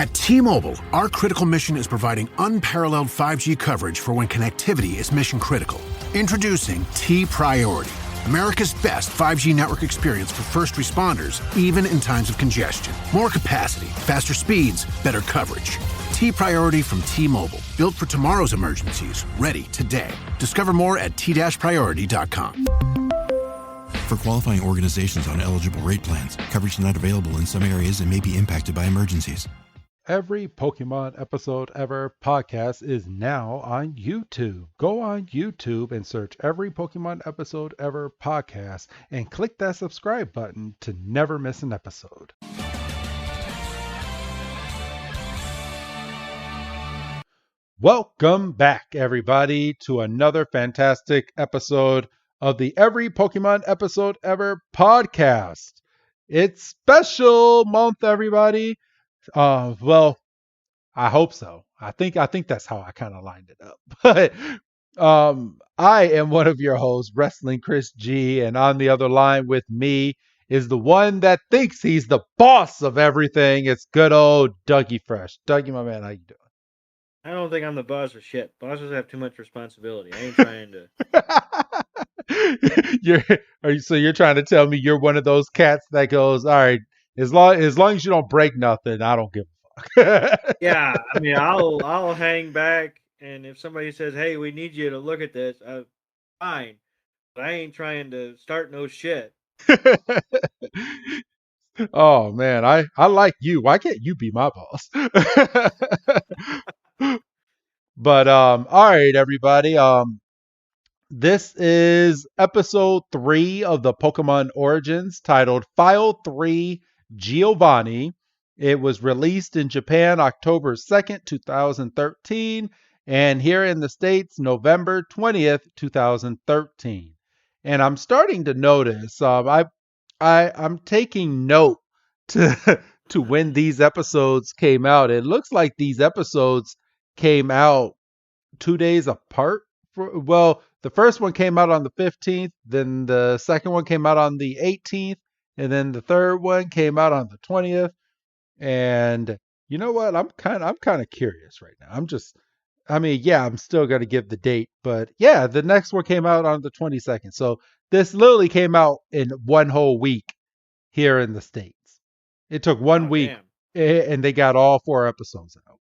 At T-Mobile, our critical mission is providing unparalleled 5G coverage for when connectivity is mission critical. Introducing T-Priority, America's best 5G network experience for first responders, even in times of congestion. More capacity, faster speeds, better coverage. T-Priority from T-Mobile, built for tomorrow's emergencies, ready today. Discover more at t-priority.com. For qualifying organizations on eligible rate plans, coverage not available in some areas and may be impacted by emergencies. Every Pokemon Episode Ever podcast is now on YouTube. Go on YouTube and search Every Pokemon Episode Ever podcast and click that subscribe button to never miss an episode. Welcome back, everybody, to another fantastic episode of the Every Pokemon Episode Ever podcast. It's special month, everybody. Well, I hope so. I think that's how I kind of lined it up. But I am one of your hosts, Wrestling Chris G, and on the other line with me is the one that thinks he's the boss of everything. It's good old Dougie Fresh. Dougie, my man, how you doing? I don't think I'm the boss of shit. Bosses have too much responsibility. I ain't trying to. So you're trying to tell me you're one of those cats that goes, all right, as long as you don't break nothing, I don't give a fuck. Yeah, I mean, I'll hang back, and if somebody says, "Hey, we need you to look at this," fine, but I ain't trying to start no shit. Oh man, I like you. Why can't you be my boss? But all right, everybody. This is episode 3 of the Pokemon Origins, titled File 3 Giovanni. It was released in Japan October 2nd, 2013, and here in the States, November 20th, 2013. And I'm starting to notice, I'm taking note to when these episodes came out. It looks like these episodes came out 2 days apart. The first one came out on the 15th, then the second one came out on the 18th, and then the third one came out on the 20th. And you know what? I'm kind of curious right now. I'm still going to give the date, but yeah, the next one came out on the 22nd. So this literally came out in one whole week here in the States. It took 1 week, and they got all 4 episodes out.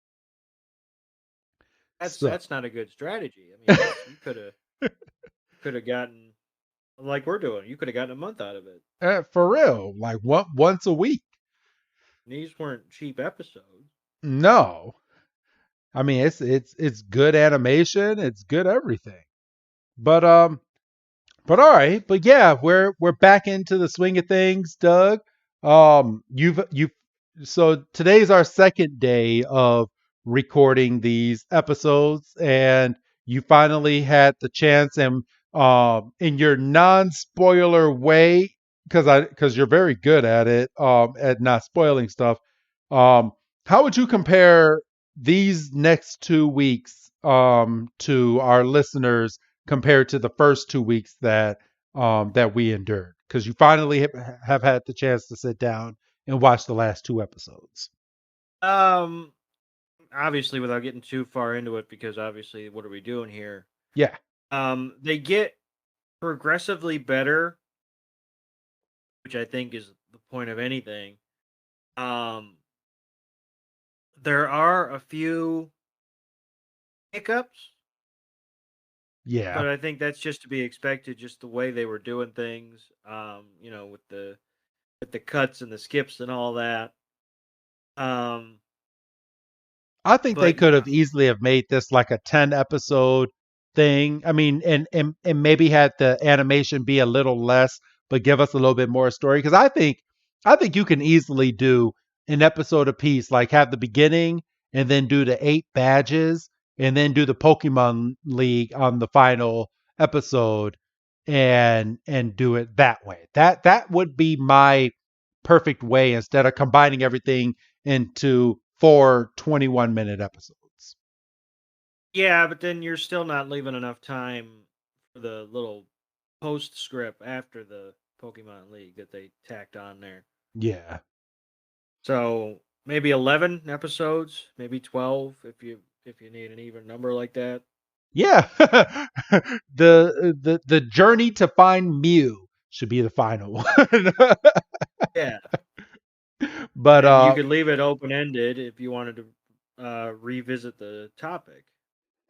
That's not a good strategy. I mean, you could have gotten, like we're doing. You could have gotten a month out of it. For real, like once a week. These weren't cheap episodes. No, I mean it's good animation. It's good everything. But all right. But yeah, we're back into the swing of things, Doug. So today's our second day of recording these episodes, and you finally had the chance, and in your non-spoiler way, because you're very good at it, at not spoiling stuff. How would you compare these next 2 weeks to our listeners compared to the first 2 weeks that we endured? Because you finally have had the chance to sit down and watch the last 2 episodes. Obviously, without getting too far into it, because obviously, what are we doing here? Yeah. They get progressively better, which I think is the point of anything. There are a few hiccups. Yeah. But I think that's just to be expected, just the way they were doing things, with the cuts and the skips and all that. I think they could have easily have made this like a 10 episode thing. I mean, and maybe had the animation be a little less, but give us a little bit more story. Because I think you can easily do an episode a piece, like have the beginning and then do the 8 badges and then do the Pokemon League on the final episode and do it that way. That would be my perfect way, instead of combining everything into 4 21-minute episodes. Yeah, but then you're still not leaving enough time for the little postscript after the Pokemon League that they tacked on there. Yeah. So maybe 11 episodes, maybe 12 if you need an even number like that. Yeah. The journey to find Mew should be the final one. Yeah. But And you could leave it open ended if you wanted to revisit the topic.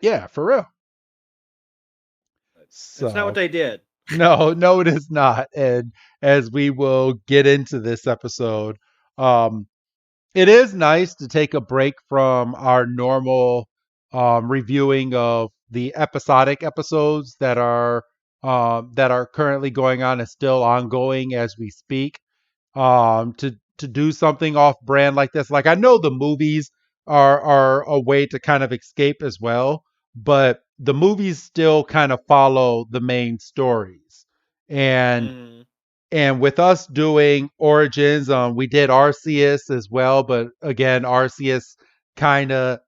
yeah, for real. But that's not what So they did. no, no, it is not. And as we will get into this episode, um, it is nice to take a break from our normal reviewing of the episodic episodes that are currently going on and still ongoing as we speak. To do something off brand like this. Like I know the movies are a way to kind of escape as well, but the movies still kind of follow the main stories. And Mm. and with us doing Origins, we did Arceus as well, but again, Arceus kind of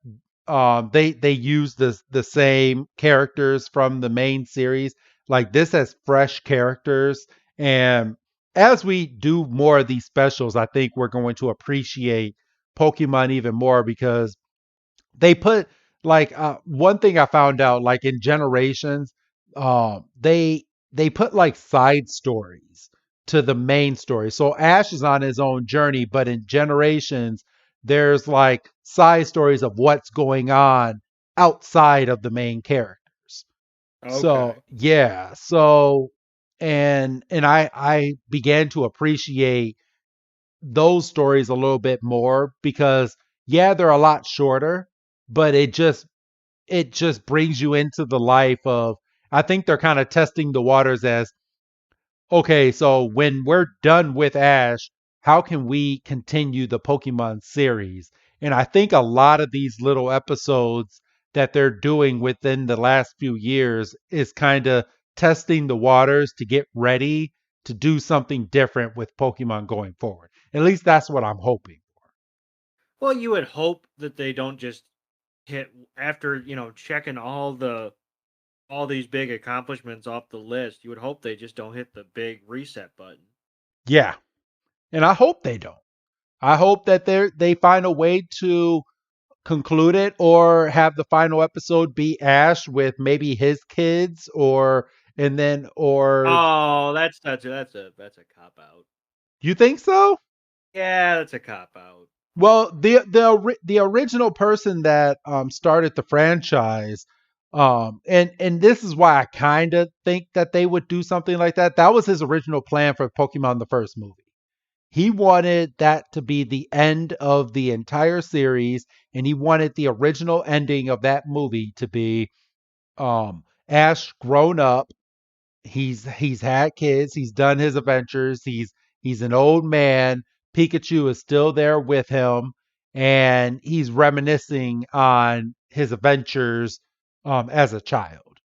they use the same characters from the main series. Like this has fresh characters, and as we do more of these specials, I think we're going to appreciate Pokemon even more because they put like one thing I found out like in Generations, they put like side stories to the main story. So Ash is on his own journey, but in Generations, there's like side stories of what's going on outside of the main characters. So Okay. yeah, so and I began to appreciate those stories a little bit more because yeah, they're a lot shorter, but it just brings you into the life of I think they're kind of testing the waters as okay, so when we're done with Ash, how can we continue the Pokemon series? And I think a lot of these little episodes that they're doing within the last few years is kind of testing the waters to get ready to do something different with Pokemon going forward. At least that's what I'm hoping. Well, you would hope that they don't just hit after, checking all these big accomplishments off the list. You would hope they just don't hit the big reset button. Yeah. And I hope they don't. I hope that they find a way to conclude it or have the final episode be Ash with maybe his kids or and then or Oh, that's a cop out. you think so? Yeah, that's a cop out. Well, the original person that started the franchise and this is why I kind of think that they would do something like that. That was his original plan for Pokemon the first movie. He wanted that to be the end of the entire series, and he wanted the original ending of that movie to be Ash grown up. He's had kids. He's done his adventures. He's an old man. Pikachu is still there with him, and he's reminiscing on his adventures as a child.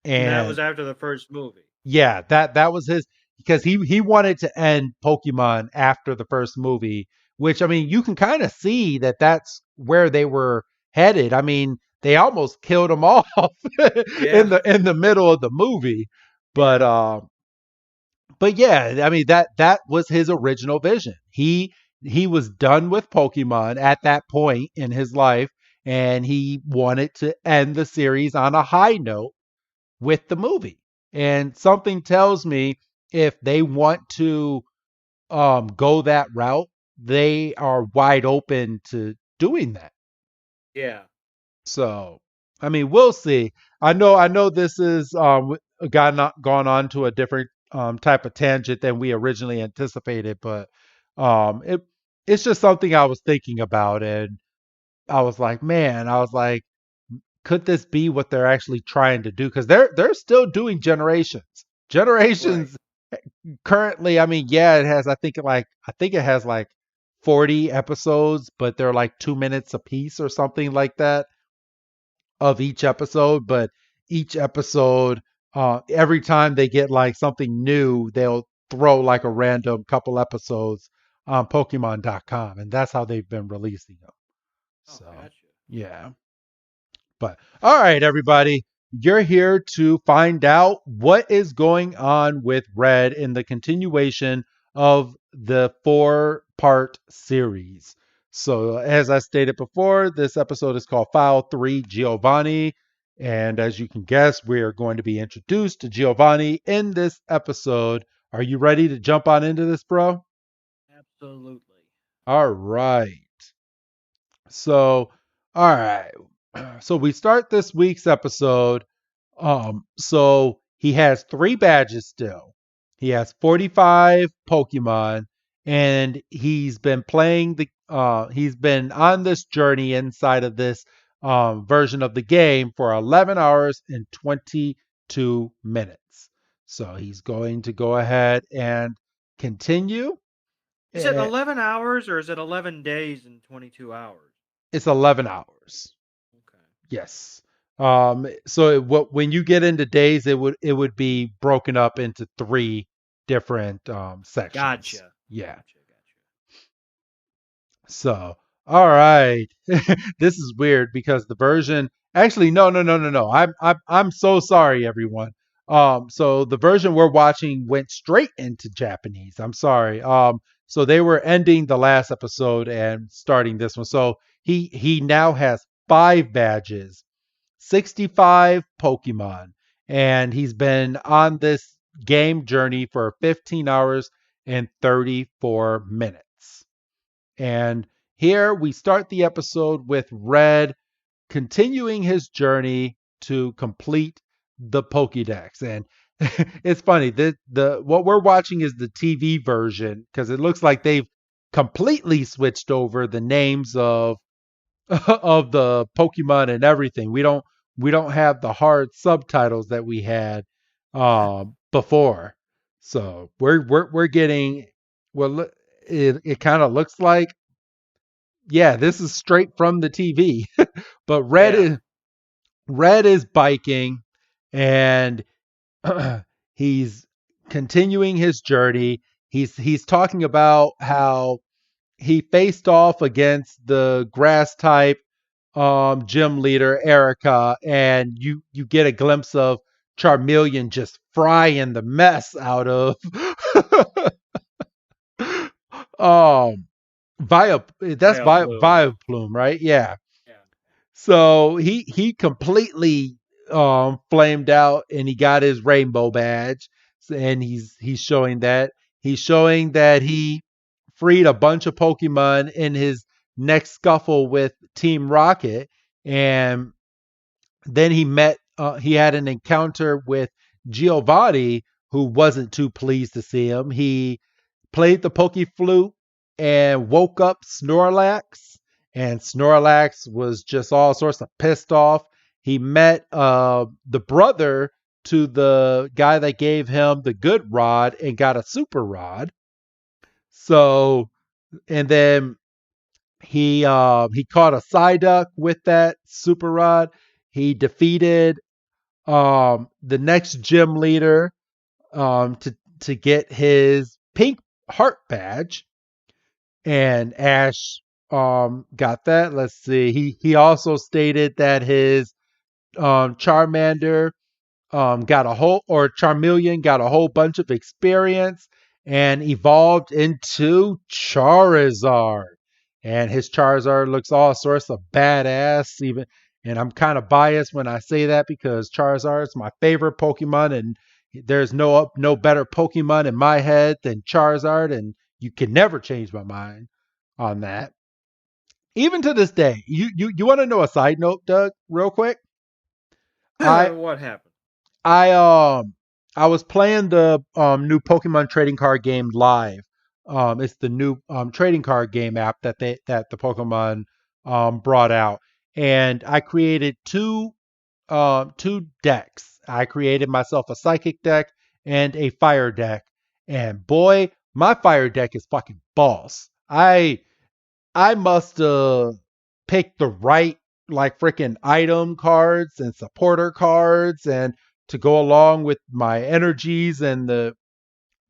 And that And was after the first movie. yeah, that was his because he wanted to end Pokemon after the first movie, which I mean you can kind of see that that's where they were headed. I mean they almost killed him off Yeah. in the middle of the movie, but Yeah. but yeah, I mean that was his original vision. He was done with Pokemon at that point in his life, and he wanted to end the series on a high note with the movie. And something tells me if they want to go that route, they are wide open to doing that. Yeah. So, I mean, we'll see. I know this is gone on to a different type of tangent than we originally anticipated, but it it's just something I was thinking about, and I was like, man, I was like, could this be what they're actually trying to do? Because they're still doing Generations. Right. Generations currently, I mean, yeah, it has. I think it has like 40 episodes, but they're like 2 minutes a piece or something like that of each episode. But each episode, every time they get like something new, they'll throw like a random couple episodes on Pokemon.com, and that's how they've been releasing them. Oh, So gotcha. yeah. But all right, everybody, you're here to find out what is going on with Red in the continuation of the 4-part series. So, as I stated before, this episode is called File 3 Giovanni. And as you can guess, we are going to be introduced to Giovanni in this episode. Are you ready to jump on into this, bro? Absolutely. All right. So, all right. So we start this week's episode. So he has 3 badges still. He has 45 Pokemon, and he's been playing he's been on this journey inside of this version of the game for 11 hours and 22 minutes. So he's going to go ahead and continue. Is it Eh, 11 hours or is it 11 days and 22 hours? It's 11 hours. Okay. Yes. When you get into days, it would be broken up into 3 different sections. Gotcha. Yeah. Gotcha. So, all right. This is weird because the version actually no. I'm so sorry, everyone. So the version we're watching went straight into Japanese. I'm sorry. So they were ending the last episode and starting this one. So he now has 5 badges, 65 Pokemon, and he's been on this game journey for 15 hours and 34 minutes. And here we start the episode with Red continuing his journey to complete the Pokédex. And it's funny, the what we're watching is the TV version because it looks like they've completely switched over the names of of the Pokemon and everything. We don't have the hard subtitles that we had before. So we're getting well. It kind of looks like, yeah, this is straight from the TV. But Red is biking, and he's continuing his journey. He's talking about how he faced off against the grass type gym leader Erica, and you get a glimpse of Charmeleon just frying the mess out of um Vileplume. Vileplume, right? Yeah. Yeah. So he completely flamed out, and he got his rainbow badge, and he's showing that he freed a bunch of Pokemon in his next scuffle with Team Rocket, and then he had an encounter with Giovanni, who wasn't too pleased to see him. He played the Poke Flute and woke up Snorlax, and Snorlax was just all sorts of pissed off. He met the brother to the guy that gave him the good rod and got a super rod. So, and then he caught a Psyduck with that super rod. He defeated the next gym leader to get his pink heart badge, and Ash got that. Let's see. He also stated that his Charmander Charmeleon got a whole bunch of experience and evolved into Charizard. And his Charizard looks all sorts of badass, even. And I'm kind of biased when I say that because Charizard is my favorite Pokemon, and there's no better Pokemon in my head than Charizard, and you can never change my mind on that. Even to this day, you want to know a side note, Doug, real quick? What happened? I was playing the new Pokemon trading card game live. It's the new trading card game app that the Pokemon brought out, and I created two decks. I created myself a Psychic deck and a Fire deck, and boy, my Fire deck is fucking boss. I must pick the right like freaking item cards and supporter cards and to go along with my energies and the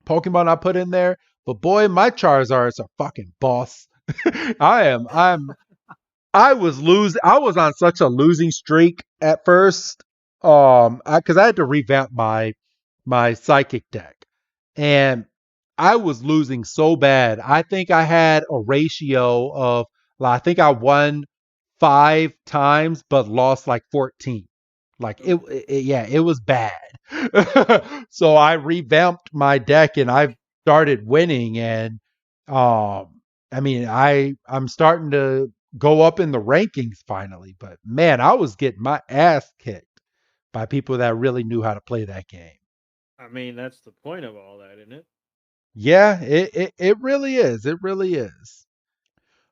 Pokemon I put in there. But boy, my Charizards are fucking boss. I was on such a losing streak at first. Because I had to revamp my Psychic deck. And I was losing so bad. I think I had a ratio of, I think I won 5 times, but lost like 14. Like yeah, it was bad. So I revamped my deck and I started winning. And I mean, I'm starting to go up in the rankings finally. But man, I was getting my ass kicked by people that really knew how to play that game. I mean, that's the point of all that, isn't it? Yeah, it really is. It really is.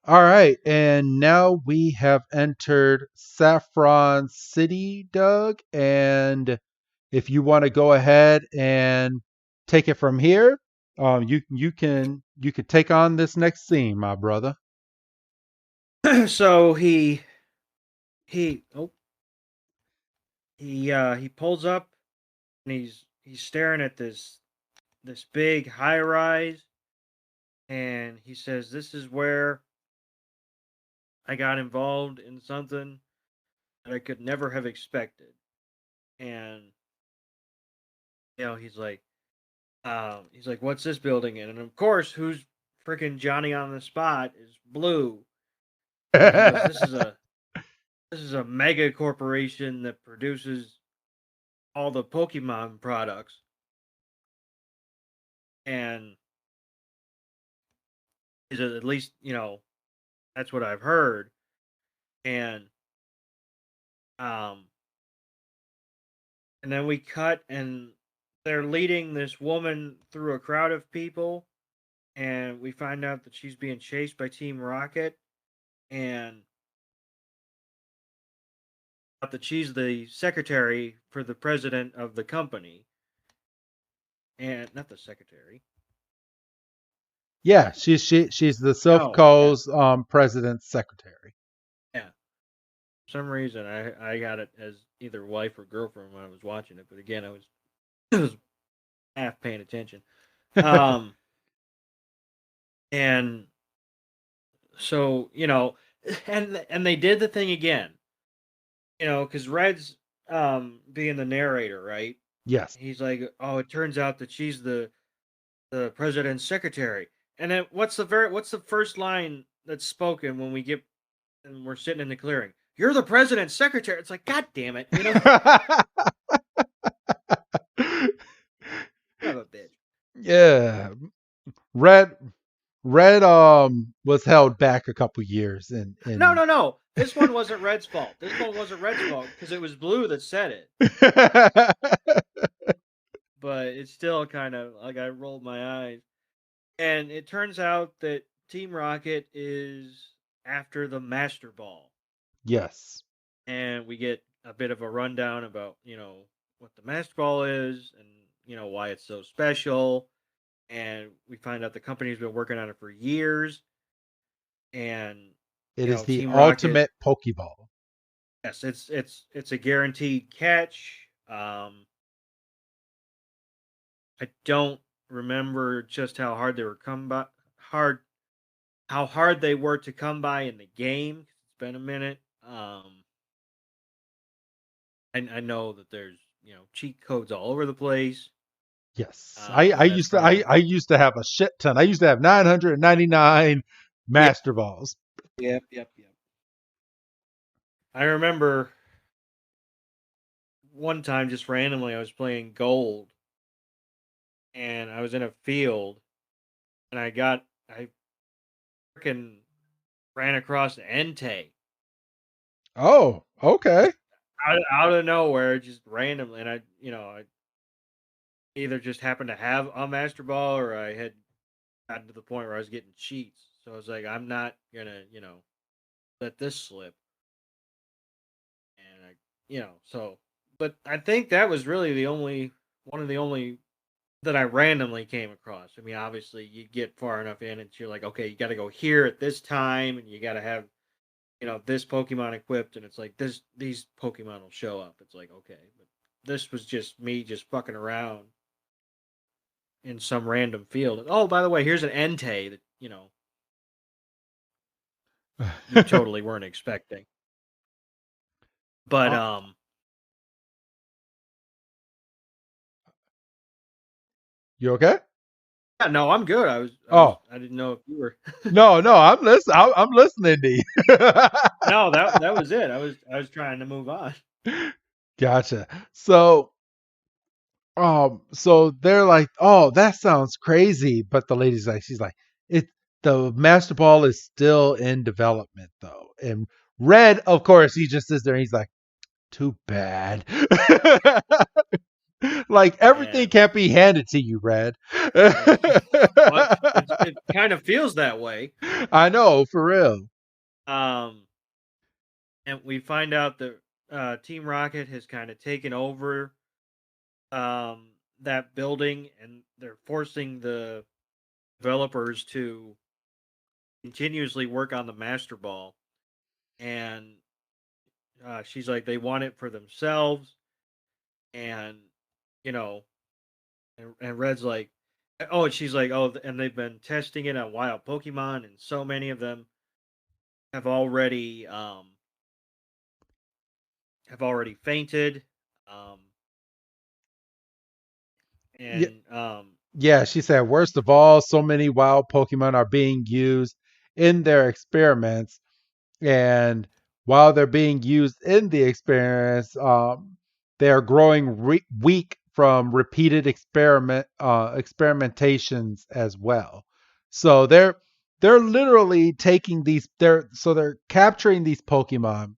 All right, and now we have entered Saffron City, Doug. And if you want to go ahead and take it from here, you can take on this next scene, my brother. So he oh he pulls up and he's staring at this big high rise, and he says, "This is where I got involved in something that I could never have expected." And he's like, "What's this building in?" And of course, who's freaking Johnny on the spot is Blue. And he goes, this is a mega corporation that produces all the Pokemon products." And is it, at least, that's what I've heard. And um and then we cut, and they're leading this woman through a crowd of people, and we find out that she's being chased by Team Rocket, and that she's the secretary for the president of the company. And not the secretary. Yeah, she's the No, yeah, Silphco's president's secretary. yeah. For some reason, I got it as either wife or girlfriend when I was watching it, but again, I was I was half paying attention. Um, and so and they did the thing again, because Red's being the narrator, right? Yes. He's like, "Oh, it turns out that she's the president's secretary." And then what's the first line that's spoken when we get and we're sitting in the clearing? "You're the president's secretary." It's like, God damn it, son of a bitch. Yeah. Red Red was held back a couple years No, in no, no. This one wasn't Red's fault. This one wasn't Red's fault because it was Blue that said it. But it's still kind of like I rolled my eyes. And it turns out that Team Rocket is after the Master Ball. Yes. And we get a bit of a rundown about, what the Master Ball is and, why it's so special. And we find out the company's been working on it for years. And, It is the Team Rocket, ultimate Pokeball. yes, it's a guaranteed catch. I don't remember just how hard they were how hard they were to come by in the game. It's been a minute. I know that there's cheat codes all over the place. Yes. I That's used to I, probably I used to have a shit ton. I used to have 999 yeah, Master Balls. yep. I remember one time just randomly I was playing Gold, and I was in a field, and I freaking ran across Entei Oh, okay. out of nowhere, just randomly, and I either just happened to have a Master Ball or I had gotten to the point where I was getting cheats. So I was like, I'm not gonna, let this slip. And but I think that was really one of the only that I randomly came across. I mean, obviously you get far enough in and you're like, okay, you got to go here at this time and you got to have, this Pokemon equipped. And it's like these Pokemon will show up. It's like, okay, but this was just me just fucking around in some random field. Oh, by the way, here's an Entei that you totally weren't expecting. But Uh, you okay? Yeah, no, I'm good. Oh, I didn't know if you were. no, I'm listening. I'm listening to you. No, that was it. I was trying to move on. Gotcha. So they're like, "Oh, that sounds crazy," but the lady's like, she's like, "It the master ball is still in development though." And Red, of course, he just sits there and he's like, "Too bad." Like everything And can't be handed to you, Red. well, it kind of feels that way. I know, for real. Um, and we find out that Team Rocket has kind of taken over that building, and they're forcing the developers to continuously work on the master ball. And she's like, they want it for themselves, and you know, and Red's like, oh, and she's like, oh, and they've been testing it on wild Pokemon, and so many of them have already fainted. Um, Yeah, and yeah, she said, worst of all, so many wild Pokemon are being used in their experiments. And while they're being used in the experiments, they're growing weak from repeated experimentations as well. So they're literally taking they're capturing these Pokemon.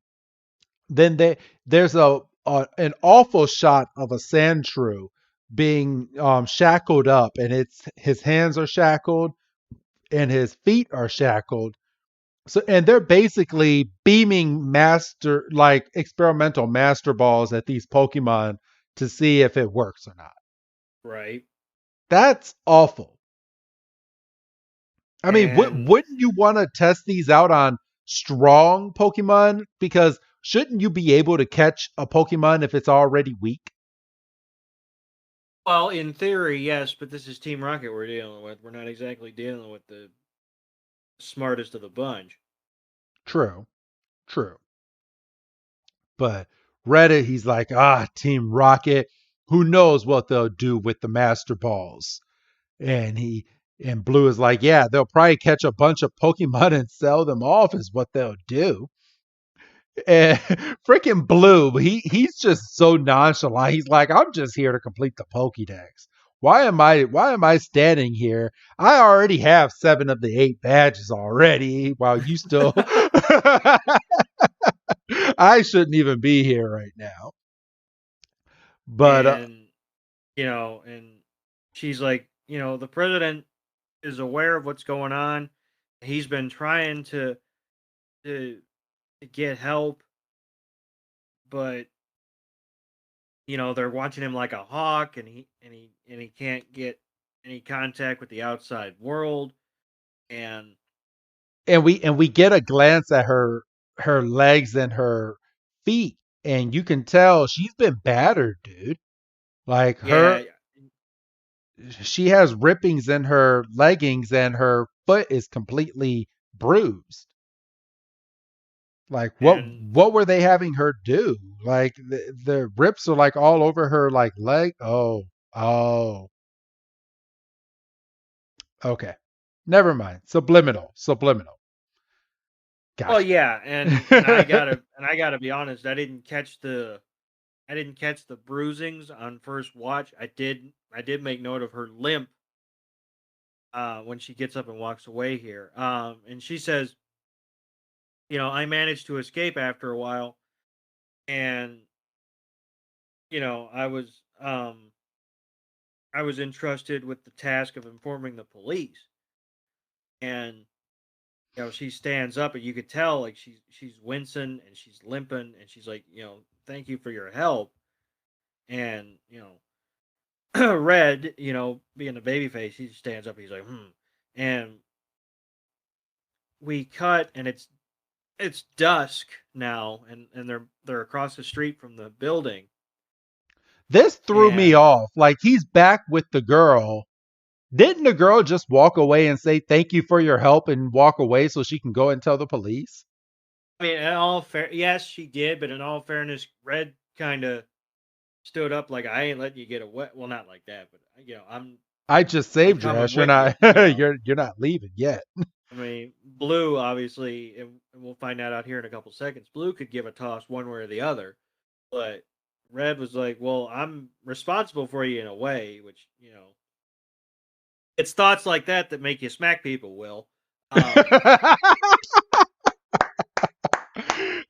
Then there's an awful shot of a Sandshrew being shackled up, and it's his hands are shackled and his feet are shackled. So and they're basically beaming master like experimental master balls at these Pokemon to see if it works or not. right, That's awful. I mean, and wouldn't you want to test these out on strong Pokemon? Because shouldn't you be able to catch a Pokemon if it's already weak? well, in theory, yes, but this is Team Rocket we're dealing with. We're not exactly dealing with the smartest of the bunch. True, true. But Reddit, he's like, Team Rocket, who knows what they'll do with the Master Balls? And Blue is like, yeah, they'll probably catch a bunch of Pokemon and sell them off is what they'll do. And freaking Blue, he's just so nonchalant. He's like, I'm just here to complete the Pokédex. Why am I standing here? I already have 7 of the 8 badges already while you still I shouldn't even be here right now. But And and she's like, the president is aware of what's going on. He's been trying to, to get help, but they're watching him like a hawk, and he can't get any contact with the outside world. And we get a glance at her legs and her feet, and you can tell she's been battered, dude. Like yeah, she has rippings in her leggings, and her foot is completely bruised. Like and what were they having her do? Like the rips are like all over her like leg. Oh, okay. Never mind. Subliminal. well, Gotcha. yeah, and I gotta be honest, I didn't catch the bruisings on first watch. I did make note of her limp when she gets up and walks away here. And she says, I managed to escape after a while, and I was entrusted with the task of informing the police. And she stands up, and you could tell like she's wincing and she's limping, and she's like, thank you for your help. And Red, being a baby face, he stands up. He's like, and we cut, and it's dusk now, and they're across the street from the building. This threw me And off. Like he's back with the girl. Didn't the girl just walk away and say thank you for your help and walk away so she can go and tell the police? I mean, in all fair, yes, she did, but in all fairness, Red kind of stood up like, I ain't letting you get away. Well, not like that, but I just saved your coming ass. You're with not. you. You're not leaving yet. I mean, Blue obviously, and we'll find that out here in a couple seconds. Blue could give a toss one way or the other, but Red was like, "Well, I'm responsible for you in a way," which it's thoughts like that make you smack people. Will.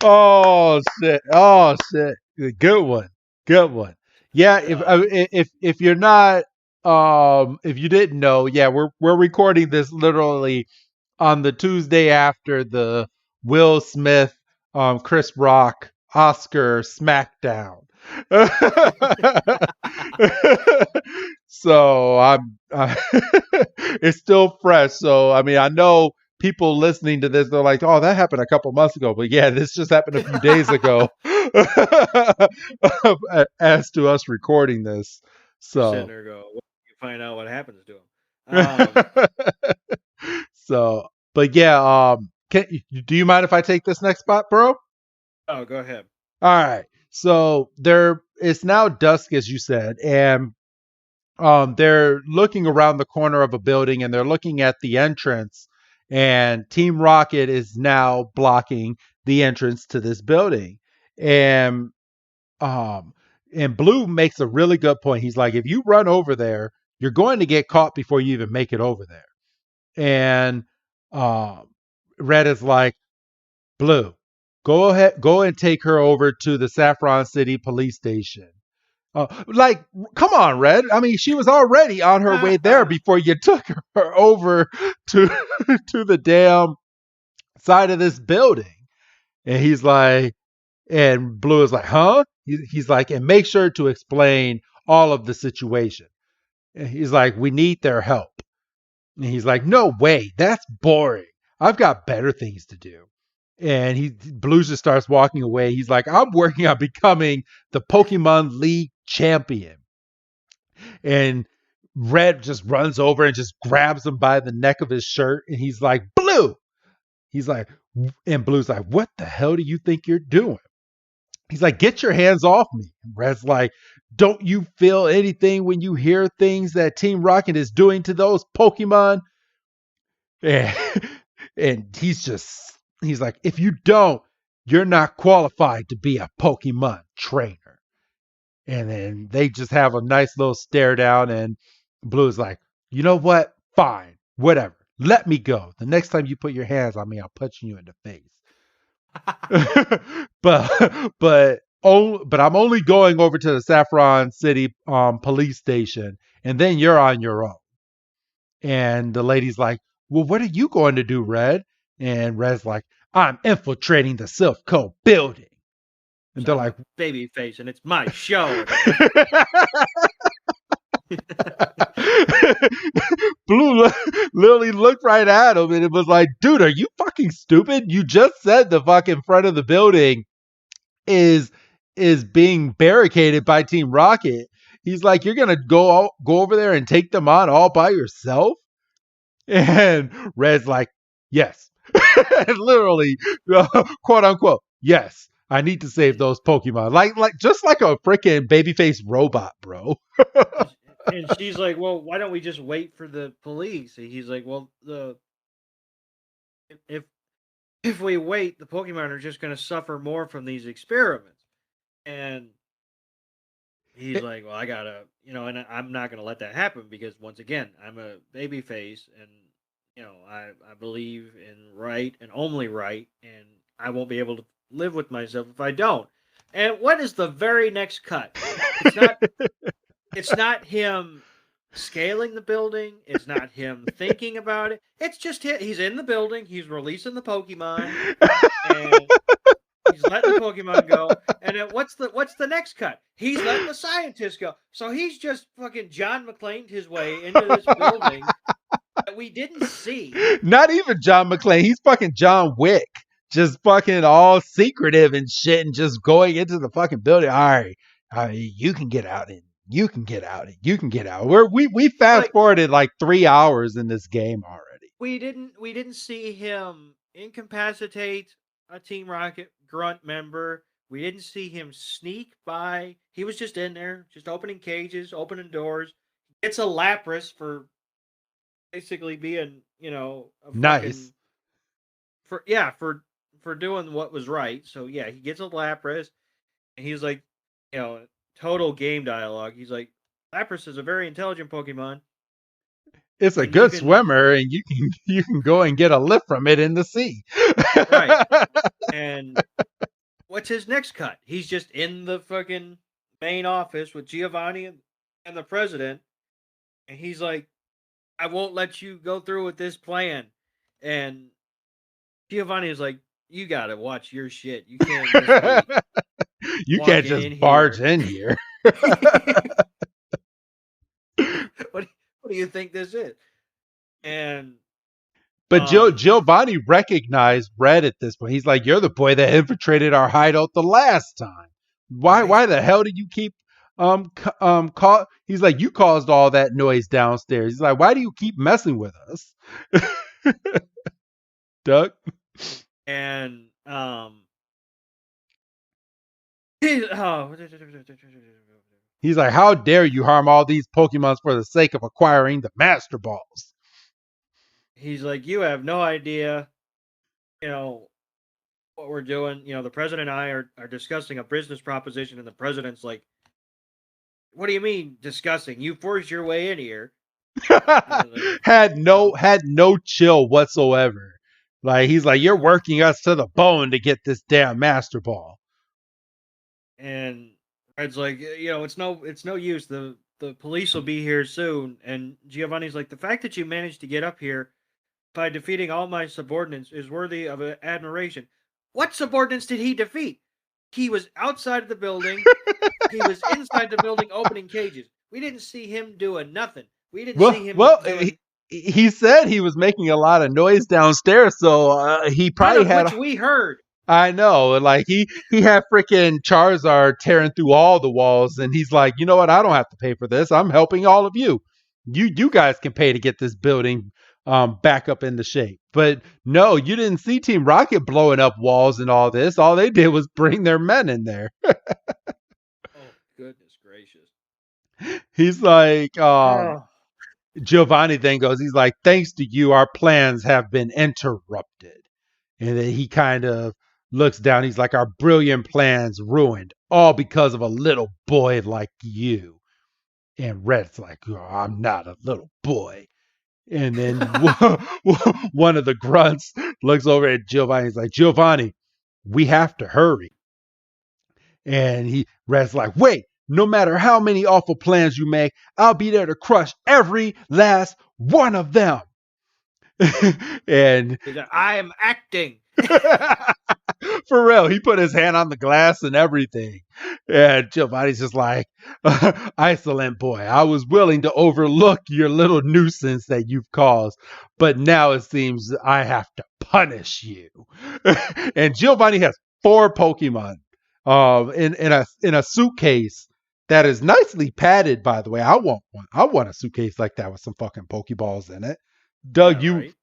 Oh shit! Oh shit! Good one. Good one. Yeah. If you're not if you didn't know, yeah, we're recording this literally on the Tuesday after the Will Smith, Chris Rock, Oscar SmackDown. So it's still fresh. So I mean, I know people listening to this, they're like, "Oh, that happened a couple months ago," but yeah, this just happened a few days ago. As to us recording this, You're sitting so there, go, well, you find out what happens to him. so, but yeah, do you mind if I take this next spot, bro? Oh, go ahead. All right. So it's now dusk, as you said, and they're looking around the corner of a building and they're looking at the entrance, and Team Rocket is now blocking the entrance to this building. And um and Blue makes a really good point. He's like, if you run over there, you're going to get caught before you even make it over there. And um Red is like, Blue, go ahead, go and take her over to the Saffron City police station. Like, come on, Red. I mean, she was already on her way there before you took her over to to the damn side of this building. And he's like, and Blue is like, huh? He's like, and make sure to explain all of the situation. And he's like, we need their help. And he's like, no way, that's boring. I've got better things to do. And Blue just starts walking away. He's like, I'm working on becoming the Pokemon League champion. And Red just runs over and just grabs him by the neck of his shirt. And he's like, Blue. He's like, and Blue's like, what the hell do you think you're doing? He's like, get your hands off me. And Red's like, don't you feel anything when you hear things that Team Rocket is doing to those Pokemon? And, and he's like, if you don't, you're not qualified to be a Pokemon trainer. And then they just have a nice little stare down, and Blue's like, you know what? Fine. Whatever. Let me go. The next time you put your hands on me, I'll punch you in the face. but I'm only going over to the Saffron City police station, and then you're on your own. And the lady's like, well, what are you going to do, Red? And Red's like, I'm infiltrating the Silph building. And they're like, baby face, and it's my show. Blue literally looked right at him, and it was like, dude, are you fucking stupid? You just said the fucking front of the building is being barricaded by Team Rocket. He's like, you're gonna go over there and take them on all by yourself? And Red's like, yes. Literally, quote unquote, yes. I need to save those Pokemon. Like just like a freaking babyface robot, bro. And she's like, well, why don't we just wait for the police? And he's like, well, if we wait, the Pokemon are just going to suffer more from these experiments. And he's like, well, I gotta, and I'm not going to let that happen because once again, I'm a babyface, and I believe in right and only right, and I won't be able to live with myself if I don't. And what is the very next cut? It's not him scaling the building. It's not him thinking about it. It's just he's in the building. He's releasing the Pokemon, and he's letting the Pokemon go. And then what's the next cut? He's letting the scientists go. So he's just fucking John McClaned his way into this building that we didn't see. Not even John McClane. He's fucking John Wick. Just fucking all secretive and shit, and just going into the fucking building. All right, you can get out, and you can get out, and you can get out. We fast forwarded like 3 hours in this game already. We didn't see him incapacitate a Team Rocket grunt member. We didn't see him sneak by. He was just in there, just opening cages, opening doors, It's a Lapras for basically being, a Nice. fucking for doing what was right. So yeah, he gets a Lapras, and he's like, total game dialogue. He's like, Lapras is a very intelligent Pokemon, It's a and you good can swimmer, and you can go and get a lift from it in the sea. right. And what's his next cut? He's just in the fucking main office with Giovanni and the president, and he's like, I won't let you go through with this plan. And Giovanni is like, you gotta watch your shit. You can't just be You can't walking just in barge here. in here. what what do you think this is? And But um Giovanni recognized Red at this point. He's like, "You're the boy that infiltrated our hideout the last time. right. Why the hell did you keep call?" He's like, "You caused all that noise downstairs." He's like, "Why do you keep messing with us, Doug?" And oh, He's like, "How dare you harm all these Pokemons for the sake of acquiring the Master Balls?" he's like, you have no idea, you know, what we're doing. The president and I are discussing a business proposition, and the president's like, what do you mean discussing? You forced your way in here. Like, Had no chill whatsoever. Like he's like, "You're working us to the bone to get this damn Master Ball." and Red's like, it's no use. The police will be here soon. And Giovanni's like, the fact that you managed to get up here by defeating all my subordinates is worthy of admiration. What subordinates did he defeat? He was outside of the building. He was inside the building opening cages. We didn't see him doing nothing. We didn't see him Well, doing he said he was making a lot of noise downstairs, so he none probably of had. which we heard. I know, like he had freaking Charizard tearing through all the walls, and he's like, "You know what? I don't have to pay for this. I'm helping all of you. You guys can pay to get this building back up into shape." But no, you didn't see Team Rocket blowing up walls and all this. All they did was bring their men in there. Oh, goodness gracious. He's like, Oh. Giovanni then goes, he's like, "Thanks to you, our plans have been interrupted." And then he kind of looks down. He's like, "Our brilliant plans ruined, all because of a little boy like you." And Red's like, "Oh, I'm not a little boy." And then one of the grunts looks over at Giovanni. He's like, "Giovanni, we have to hurry." And Red's like, "Wait, no matter how many awful plans you make, I'll be there to crush every last one of them." And He's like, I am acting. for real, he put his hand on the glass and everything. And Giovanni's just like, "Excellent boy, I was willing to overlook your little nuisance that you've caused, but now it seems I have to punish you." And Giovanni has 4 Pokemon in a suitcase that is nicely padded, by the way. I want one. I want a suitcase like that with some fucking Pokeballs in it. Doug, Yeah, right.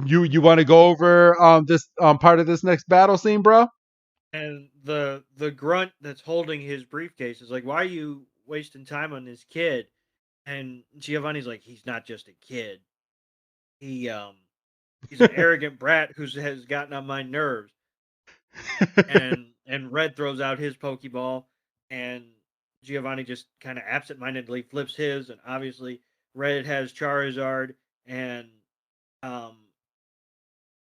you want to go over this part of this next battle scene, bro? And the grunt that's holding his briefcase is like, why are you wasting time on this kid? And Giovanni's like, he's not just a kid. He he's an arrogant brat who has gotten on my nerves. And Red throws out his Pokeball, and Giovanni just kind of absentmindedly flips his, and obviously Red has Charizard, and um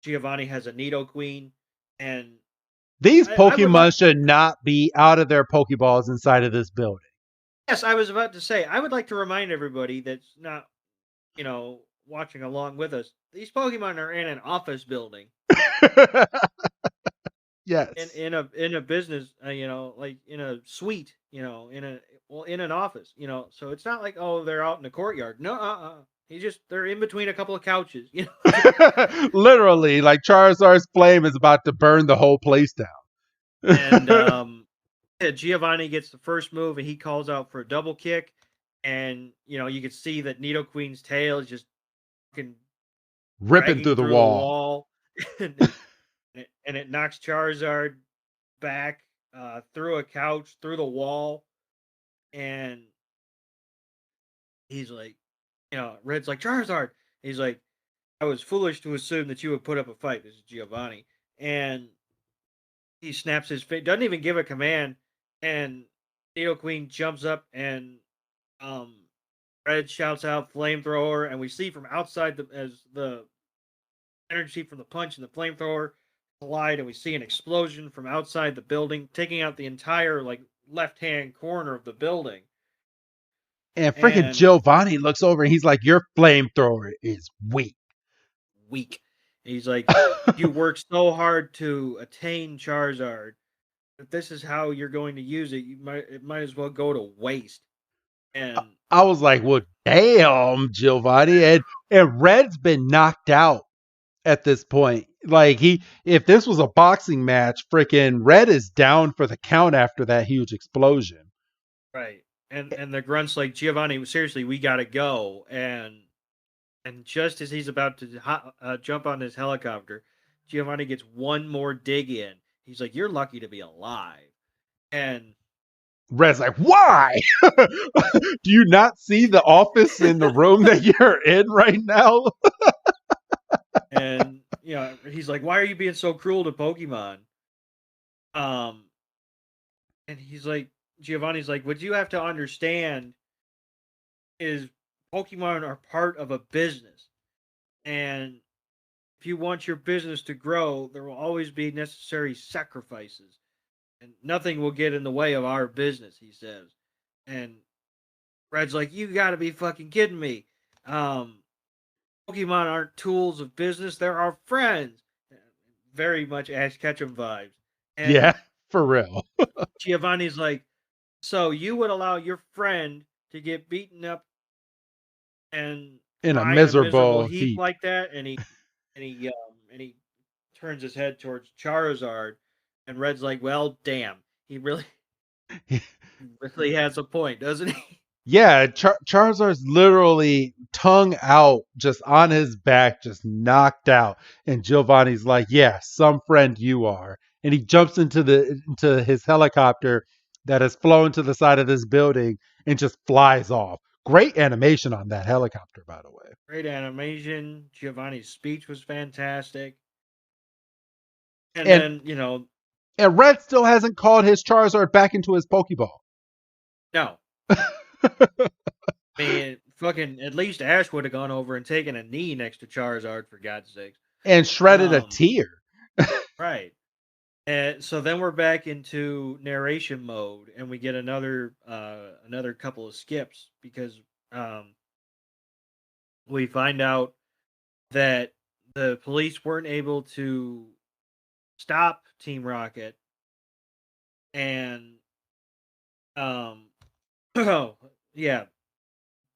Giovanni has a Nidoqueen, and These I would like, Pokemon should not be out of their Pokeballs inside of this building. yes, I was about to say, I would like to remind everybody that's not, watching along with us. These Pokemon are in an office building, Yes. in a business, like in a suite, in an office, So it's not like, oh, they're out in the courtyard. No, they're in between a couple of couches. Literally, like Charizard's flame is about to burn the whole place down. And yeah, Giovanni gets the first move, and he calls out for a double kick, and you can see that Nidoqueen's tail is just fucking Ripping through dragging the through the wall. wall, and it knocks Charizard back through a couch, through the wall, and he's like, Red's like, Charizard. He's like, I was foolish to assume that you would put up a fight. This is Giovanni. And he snaps his face, doesn't even give a command. And Nido Queen jumps up and um, Red shouts out flamethrower. And we see from outside as the energy from the punch and the flamethrower collide, and we see an explosion from outside the building, taking out the entire like left-hand corner of the building. And freaking And Giovanni looks over and he's like, your flamethrower is weak. weak. And he's like, you worked so hard to attain Charizard. If this is how you're going to use it, it might as well go to waste. And I was like, well, damn, Giovanni. And Red's been knocked out at this point. Like if this was a boxing match, freaking Red is down for the count after that huge explosion. right. And the grunt's like, Giovanni, seriously, we gotta go. And just as he's about to jump on his helicopter, Giovanni gets one more dig in. He's like, you're lucky to be alive. And Red's like, why? Do you not see the office in the room that you're in right now? and he's like, why are you being so cruel to Pokemon? And he's like, Giovanni's like, what you have to understand is Pokemon are part of a business. And if you want your business to grow, there will always be necessary sacrifices. And nothing will get in the way of our business, he says. And Red's like, you gotta be fucking kidding me. Pokemon aren't tools of business, they're our friends. Very much Ash Ketchum vibes. And yeah, for real. Giovanni's like, so you would allow your friend to get beaten up and In a die in a miserable miserable heap heap. like that? And he turns his head towards Charizard, and Red's like, well, damn, he really has a point, doesn't he? Yeah, Charizard's literally tongue out, just on his back, just knocked out. And Giovanni's like, "Yeah, some friend you are." And he jumps into his helicopter that has flown to the side of this building and just flies off. Great animation on that helicopter, by the way. Great animation. Giovanni's speech was fantastic. And And then, and Red still hasn't called his Charizard back into his Pokeball. no. I mean, fucking, at least Ash would have gone over and taken a knee next to Charizard, for God's sakes. And shredded a tear. Right. And so then we're back into narration mode, and we get another couple of skips because we find out that the police weren't able to stop Team Rocket, and yeah,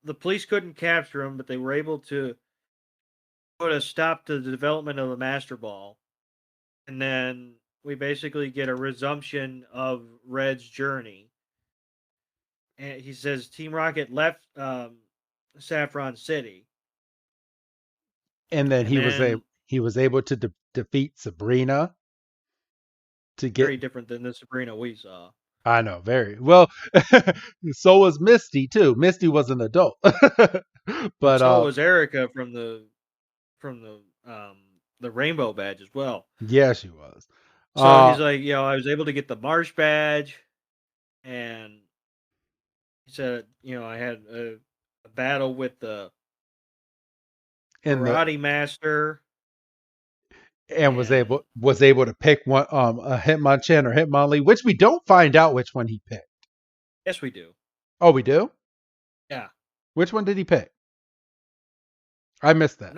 the police couldn't capture him, but they were able to put a stop to the development of the Master Ball, and then we basically get a resumption of Red's journey. And he says Team Rocket left Saffron City, And then and then he was able to defeat Sabrina to get. very different than the Sabrina we saw. I know, very well. So was Misty too. Misty was an adult, but So was Erica from the Rainbow Badge as well. yeah, she was. So he's like, I was able to get the Marsh Badge, and he said, I had a battle with the Karate Master, and was able to pick one a Hitmonchan or Hitmonlee, which we don't find out which one he picked. Yes, we do. Oh, we do? Yeah. Which one did he pick? I missed that.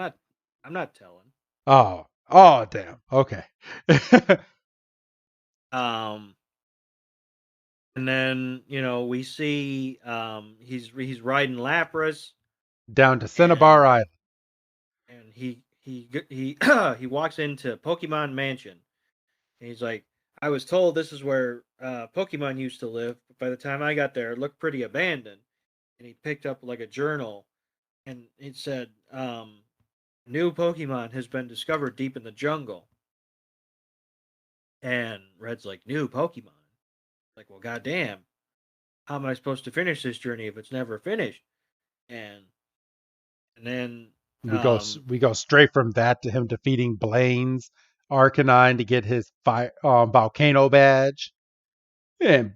I'm not telling. Oh, damn. Okay. And then we see he's riding Lapras down to Cinnabar Island, and he he walks into Pokemon Mansion, and he's like, I was told this is where Pokemon used to live, but by the time I got there, it looked pretty abandoned. And he picked up like a journal, and it said, new Pokemon has been discovered deep in the jungle. And Red's like, new Pokemon? Like, well, goddamn, how am I supposed to finish this journey if it's never finished? and then We go straight from that to him defeating Blaine's Arcanine to get his volcano badge. And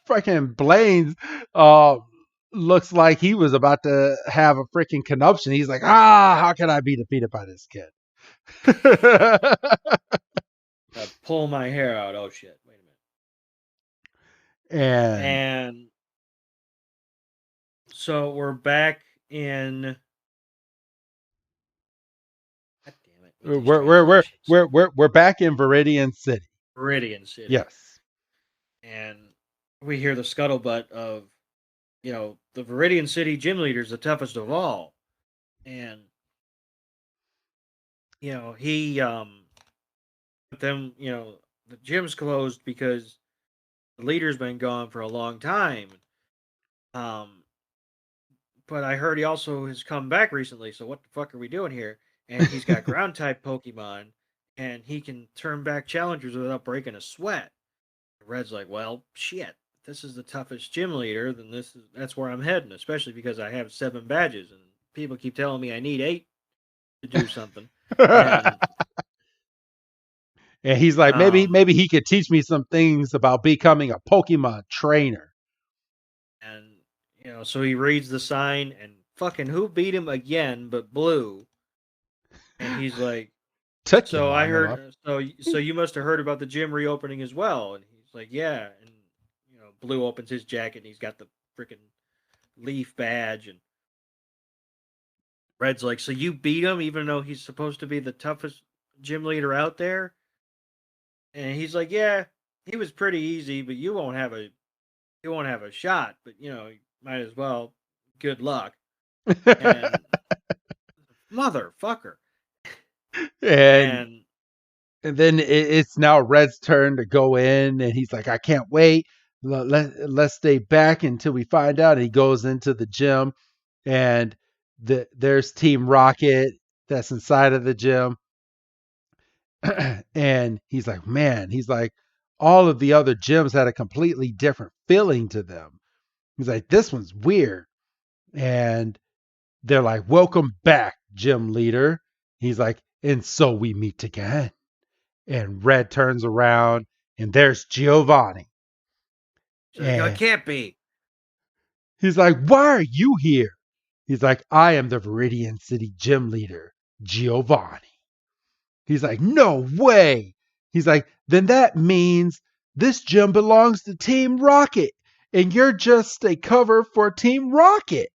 freaking Blaine's uh, looks like he was about to have a freaking conniption. He's like, how can I be defeated by this kid? pull my hair out. Oh shit! Wait a and minute. And so we're back in. God damn it! we're back in Viridian City. Viridian City. Yes. And we hear the scuttlebutt of, the Viridian City gym leader's the toughest of all. And, he, but then, the gym's closed because the leader's been gone for a long time. But I heard he also has come back recently, so what the fuck are we doing here? And he's got ground type Pokemon, and he can turn back challengers without breaking a sweat. Red's like, well, shit. This is the toughest gym leader. Then that's where I'm heading, especially because I have 7 badges, and people keep telling me I need 8 to do something. And he's like, maybe he could teach me some things about becoming a Pokemon trainer. And so he reads the sign, and fucking who beat him again but Blue? And he's like, so I heard. So you must have heard about the gym reopening as well. And he's like, yeah. And Blue opens his jacket, and he's got the freaking leaf badge. And Red's like, so you beat him, even though he's supposed to be the toughest gym leader out there? And he's like, yeah, he was pretty easy, but you won't have a shot. But you might as well. Good luck. And motherfucker. And then it's now Red's turn to go in, and he's like, I can't wait. Let's stay back until we find out. And he goes into the gym, and there's Team Rocket that's inside of the gym. And he's like, man, all of the other gyms had a completely different feeling to them. He's like, this one's weird. And they're like, welcome back, gym leader. He's like, and so we meet again. And Red turns around, and there's Giovanni. It can't be. He's like, why are you here? He's like, I am the Viridian City gym leader, Giovanni. He's like, no way. He's like, then that means this gym belongs to Team Rocket, and you're just a cover for Team Rocket.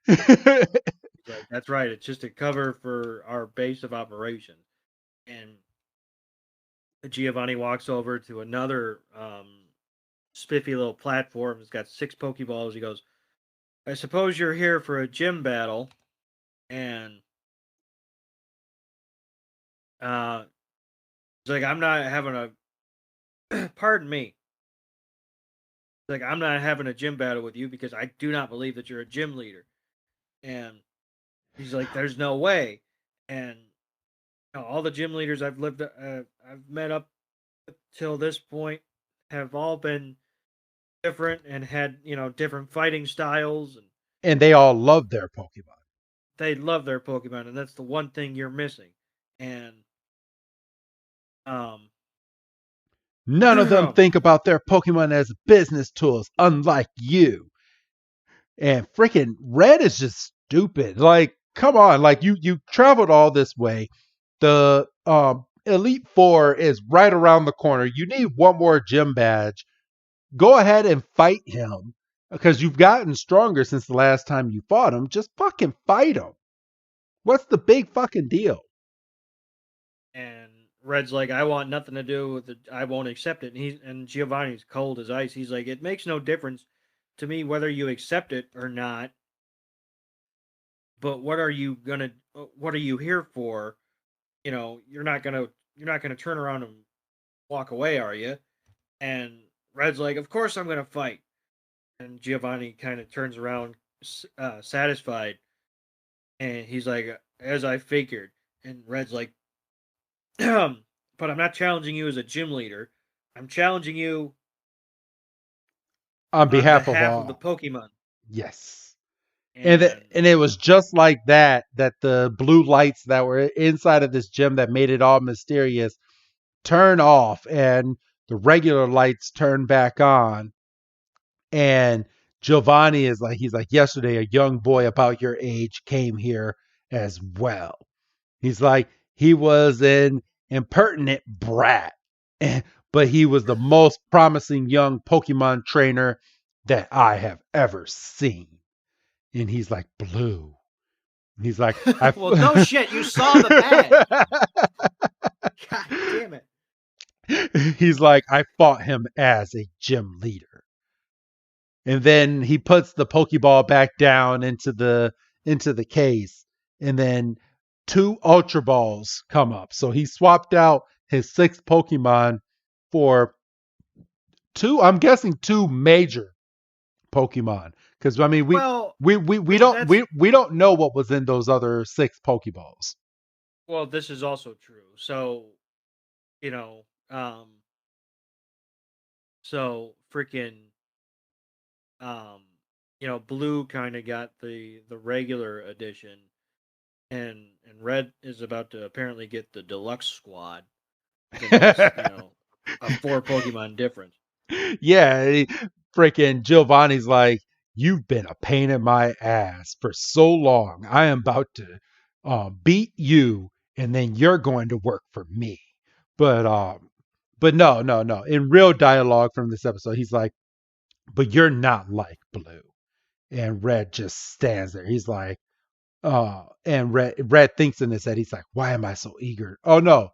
That's right. It's just a cover for our base of operations. And Giovanni walks over to another spiffy little platform. It's got 6 Pokeballs. He goes, I suppose you're here for a gym battle. And he's like, I'm not having a pardon me. He's like, I'm not having a gym battle with you because I do not believe that you're a gym leader. And he's like, there's no way. And all the gym leaders I've met up till this point have all been different and had different fighting styles, and they all love their Pokemon. They love their Pokemon, and that's the one thing you're missing. And none of them think about their Pokemon as business tools, unlike you. And freaking Red is just stupid. Like, come on, like you traveled all this way. The Elite Four is right around the corner. You need one more gym badge. Go ahead and fight him because you've gotten stronger since the last time you fought him. Just fucking fight him. What's the big fucking deal? And Red's like, I want nothing to do with it. I won't accept it. And Giovanni's cold as ice. He's like, it makes no difference to me whether you accept it or not. But what are you here for? You're not gonna turn around and walk away, are you? And Red's like, of course I'm gonna fight. And Giovanni kind of turns around, satisfied, and he's like, as I figured. And Red's like, but I'm not challenging you as a gym leader. I'm challenging you on behalf of the Pokemon. Yes. And and it was just like that the blue lights that were inside of this gym that made it all mysterious turn off and the regular lights turn back on. And Giovanni is like, he's like, yesterday a young boy about your age came here as well. He's like, he was an impertinent brat, but he was the most promising young Pokemon trainer that I have ever seen. And he's like, Blue. He's like, well, no shit, you saw the badge. God damn it. He's like, I fought him as a gym leader. And then he puts the Pokeball back down into the case. And then 2 Ultra Balls come up. So he swapped out his 6 Pokemon for 2, I'm guessing 2 major Pokemon. Because I mean we don't know what was in those other 6 Pokeballs. Well, this is also true. So, so freaking Blue kind of got the regular edition, and Red is about to apparently get the deluxe squad. A 4 Pokemon difference. Yeah, freaking Giovanni's like, you've been a pain in my ass for so long. I am about to beat you, and then you're going to work for me. But no. In real dialogue from this episode, he's like, but you're not like Blue. And Red just stands there. He's like, and Red thinks in his head, he's like, why am I so eager? Oh no.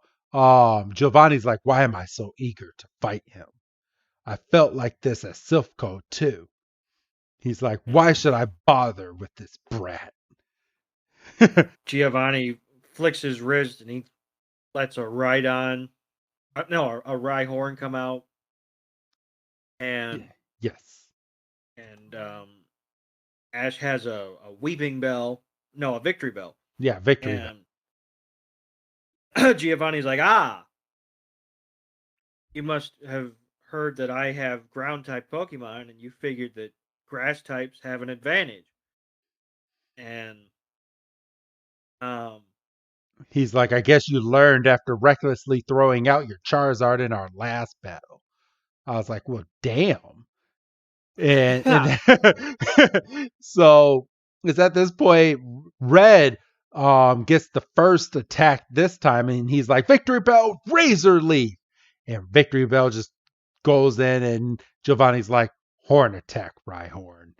Giovanni's like, why am I so eager to fight him? I felt like this at Silphco too. He's like, why should I bother with this brat? Giovanni flicks his wrist and he lets a Rhydon, a Rhyhorn come out. And yes. And Ash has a Weeping Bell. No, a Victory Bell. Yeah, Victory Bell. Giovanni's like, you must have heard that I have ground type Pokemon, and you figured that grass types have an advantage. And he's like, I guess you learned after recklessly throwing out your Charizard in our last battle. I was like, well, damn. And so it's at this point Red gets the first attack this time, and he's like, Victory Bell, Razor Leaf. And Victory Bell just goes in, and Giovanni's like, Horn Attack, Rhyhorn.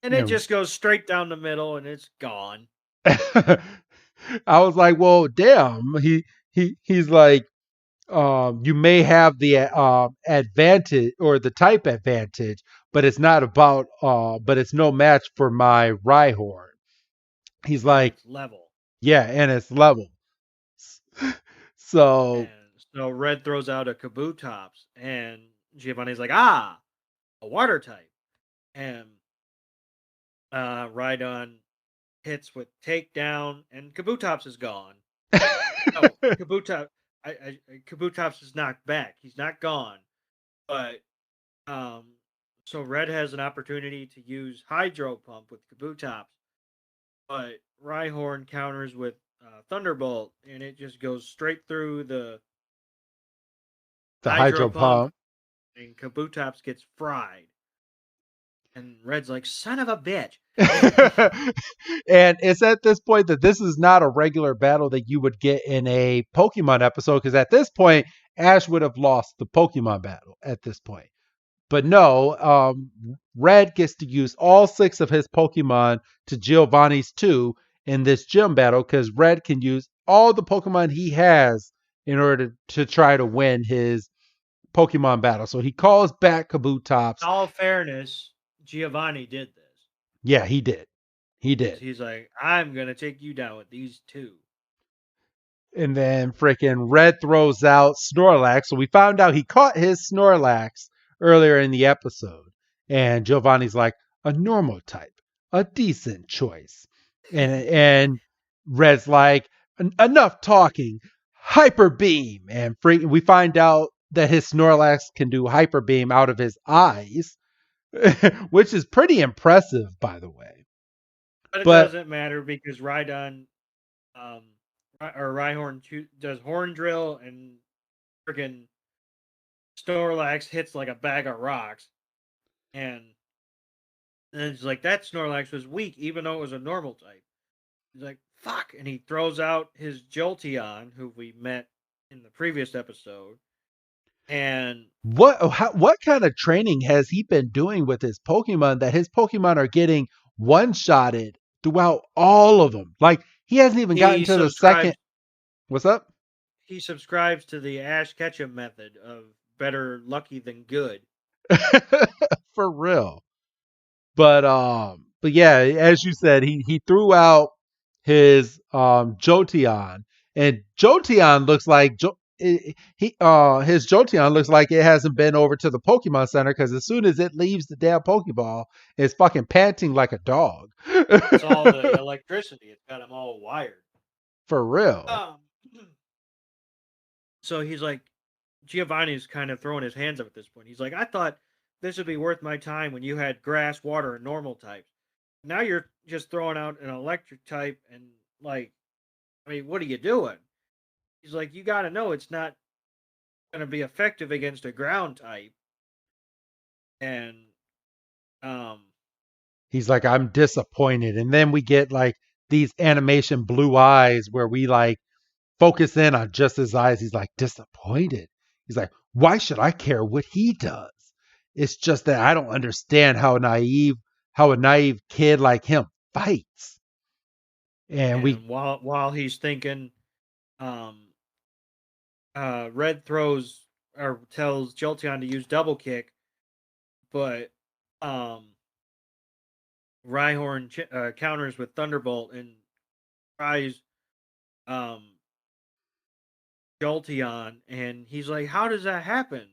And it just goes straight down the middle, and it's gone. I was like, well, damn. He's like, you may have the advantage or the type advantage, but it's not about but it's no match for my Rhyhorn. He's like, it's level. Yeah, and it's level. So Red throws out a Kabutops, and Giovanni's like, a water type. And Rhydon hits with Takedown, and Kabutops is gone. Kabutops is knocked back. He's not gone. But so Red has an opportunity to use Hydro Pump with Kabutops, but Rhyhorn counters with Thunderbolt, and it just goes straight through the Hydro Pump, and Kabutops gets fried. And Red's like, son of a bitch. And it's at this point that this is not a regular battle that you would get in a Pokemon episode, because at this point, Ash would have lost the Pokemon battle at this point. But no, Red gets to use all 6 of his Pokemon to Giovanni's 2 in this gym battle, because Red can use all the Pokemon he has in order to try to win his Pokemon battle. So he calls back Kabutops. In all fairness, Giovanni did this. Yeah, he did. He's like, I'm going to take you down with these 2. And then freaking Red throws out Snorlax. So we found out he caught his Snorlax earlier in the episode. And Giovanni's like, a normal type, a decent choice. And Red's like, enough talking, Hyper Beam. And we find out that his Snorlax can do Hyper Beam out of his eyes, which is pretty impressive, by the way. But it But doesn't matter because Rhydon, or Rhyhorn does horn drill and freaking Snorlax hits like a bag of rocks, and then it's like that Snorlax was weak even though it was a normal type. He's like, fuck, and he throws out his Jolteon, who we met in the previous episode, and what kind of training has he been doing with his Pokemon that his Pokemon are getting one-shotted throughout all of them? Like he hasn't even gotten he to the second. subscribes What's up? he subscribes to the Ash Ketchum method of better lucky than good. For real. But yeah, as you said, he threw out his Jolteon, and Jolteon looks like his Jolteon looks like it hasn't been over to the Pokemon Center because as soon as it leaves the damn Pokeball, it's fucking panting like a dog. It's all the electricity. It's got them all wired. For real. So he's like, Giovanni's kind of throwing his hands up at this point. He's like, I thought this would be worth my time when you had grass, water, and normal types. Now you're just throwing out an electric type, and like, I mean, what are you doing? He's like, you got to know it's not going to be effective against a ground type. And He's like, I'm disappointed. And then we get like these animation blue eyes where we like focus in on just his eyes. He's like, disappointed. He's like, why should I care what he does? It's just that I don't understand how a naive kid like him fights. And we while he's thinking, Red throws or tells Jolteon to use double kick, but Rhyhorn counters with Thunderbolt and tries Jolteon, and he's like, "How does that happen?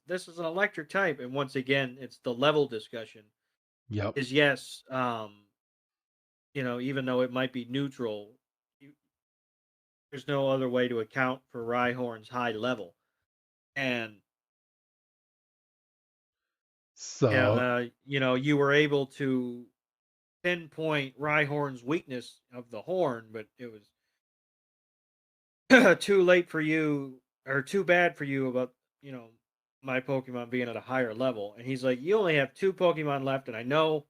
This is an electric type." And once again, it's the level discussion. Yep. Is yes, even though it might be neutral, there's no other way to account for Rhyhorn's high level, and So you were able to pinpoint Rhyhorn's weakness of the horn, but it was too late for you, or too bad for you about my Pokemon being at a higher level. And he's like, you only have 2 Pokemon left, and I know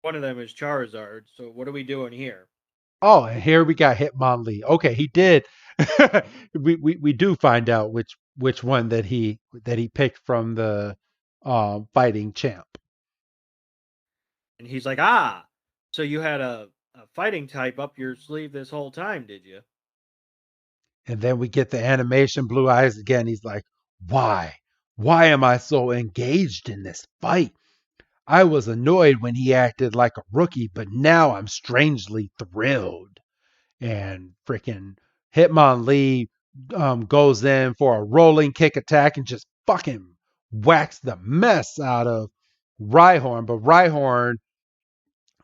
one of them is Charizard. So what are we doing here? oh, and here we got Hitmonlee. Okay, he did. we do find out which one that he picked from the fighting champ. And he's like, so you had a fighting type up your sleeve this whole time, did you? And then we get the animation blue eyes again. He's like, why? Why am I so engaged in this fight? I was annoyed when he acted like a rookie, but now I'm strangely thrilled. And freaking Hitmonlee goes in for a rolling kick attack and just fucking whacks the mess out of Rhyhorn. But Rhyhorn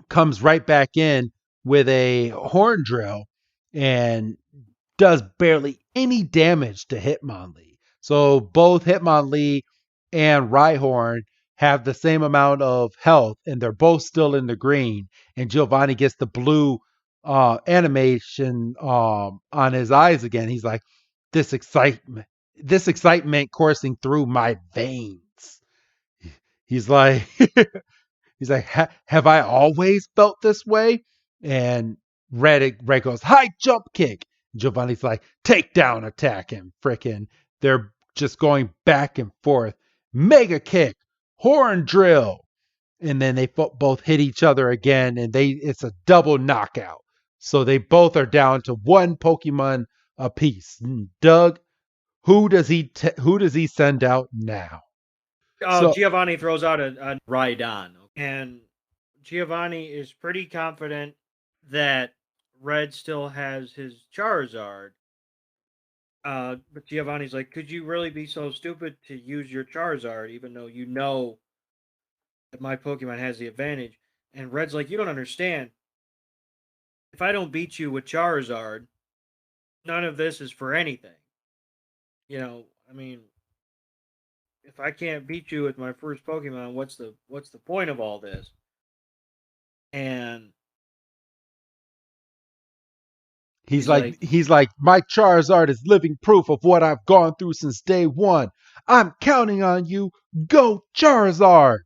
comes right back in with a horn drill and does barely any damage to Hitmonlee. So both Hitmonlee and Rhyhorn have the same amount of health, and they're both still in the green. And Giovanni gets the blue animation on his eyes again. He's like, this excitement coursing through my veins. He's like, he's like, have I always felt this way? And Red goes, high jump kick. Giovanni's like, takedown attack, and frickin' they're just going back and forth. Mega kick, horn drill. And then they both hit each other again, and it's a double knockout. So they both are down to 1 Pokemon apiece. Doug, who does he send out now? Oh, Giovanni throws out a Rhydon, and Giovanni is pretty confident that Red still has his Charizard. But Giovanni's like, could you really be so stupid to use your Charizard, even though you know that my Pokemon has the advantage? And Red's like, you don't understand. If I don't beat you with Charizard, none of this is for anything. I mean, if I can't beat you with my first Pokemon, what's the point of all this? And He's like, my Charizard is living proof of what I've gone through since day one. I'm counting on you. Go Charizard.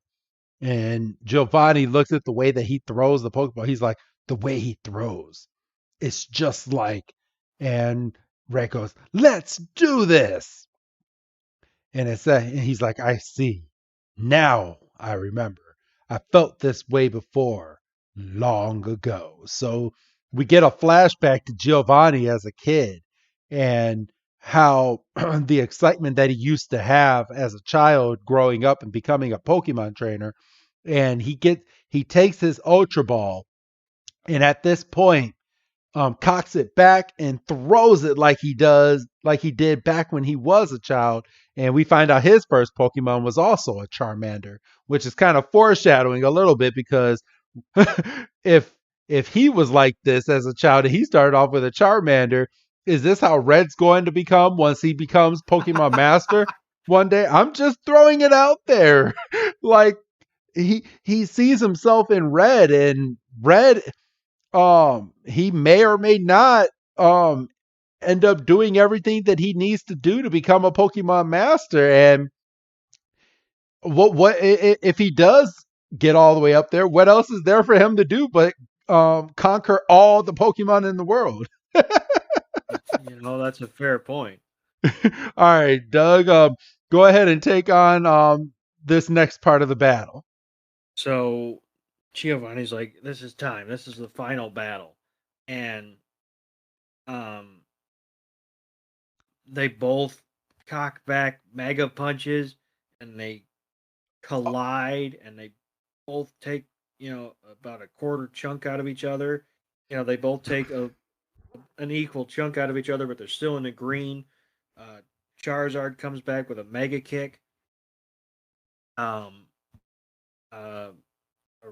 And Giovanni looks at the way that he throws the Pokeball. He's like, the way he throws, it's just like. And Red goes, let's do this. And and he's like, I see. Now I remember. I felt this way before, long ago. So we get a flashback to Giovanni as a kid and how the excitement that he used to have as a child growing up and becoming a Pokemon trainer. And he takes his Ultra Ball, and at this point, cocks it back and throws it like he did back when he was a child. And we find out his first Pokemon was also a Charmander, which is kind of foreshadowing a little bit because if he was like this as a child and he started off with a Charmander, is this how Red's going to become once he becomes Pokemon Master one day? I'm just throwing it out there. Like he sees himself in Red, and Red he may or may not end up doing everything that he needs to do to become a Pokemon Master. And what if he does get all the way up there? What else is there for him to do but conquer all the Pokemon in the world? That's a fair point. All right, Doug, go ahead and take on this next part of the battle. So Giovanni's like, this is time. This is the final battle. And they both cock back mega punches and they collide and they both take, about a quarter chunk out of each other. They both take an equal chunk out of each other, but they're still in the green. Charizard comes back with a mega kick.